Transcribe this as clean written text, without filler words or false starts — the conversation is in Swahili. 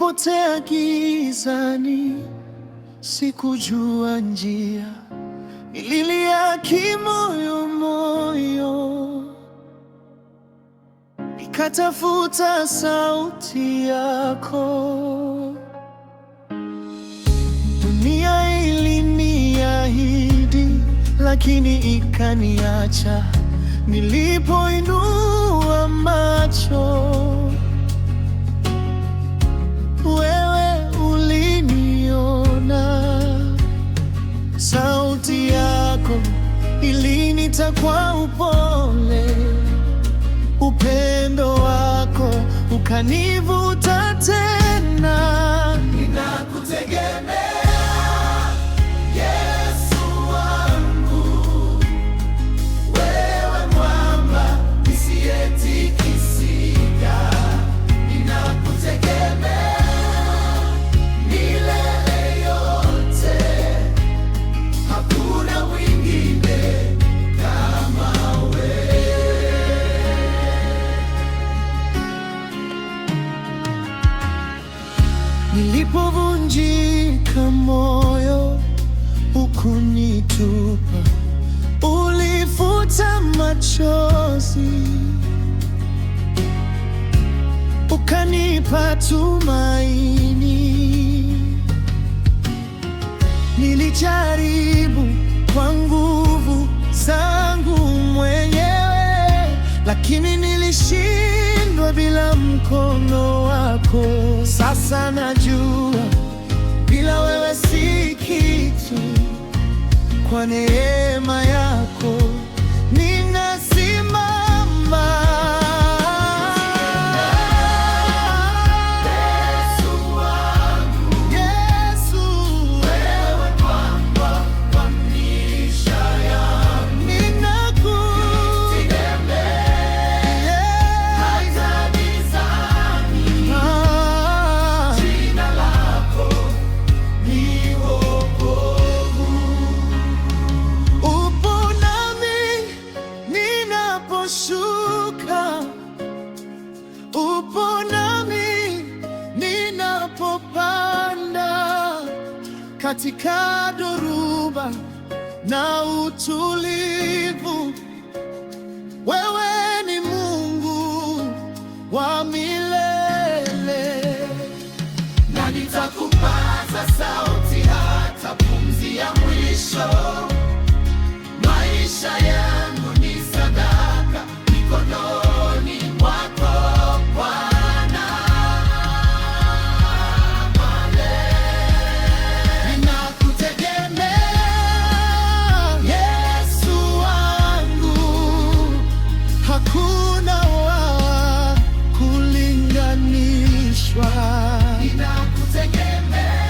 Nilipotea gizani, sikujua njia, nililia kimoyo moyo, nikatafuta sauti yako. Dunia iliniahidi, lakini ikaniacha. Nilipoinua macho, wewe uliniona. Sauti yako ilinita kwa upole, upendo wako ukanivuta tena. Ninakutegemea Yesu wangu, wewe mwamba nisiyetikisika. Ninakutegemea milele yote, hakuna mwingine kama wewe. Nilipovunjika moyo, hukunitupa, ulifuta machozi, ukanipa tumaini. Nilijaribu kwa nguvu zangu mwenyewe, lakini nilishindwa bila mkono wako. Sasa najua bila wewe si kitu, kwa neema yako ninasimama. Upo nami ninapopanda, katika dhoruba na utulivu. Wewe ni Mungu wa milele, na nitakupaza sauti hata pumzi ya mwisho. Maisha yangu ni sadaka mikononi mwako Bwana. Ninakutegemea Yesu wangu, hakuna wa kulinganishwa. Ninakutegemea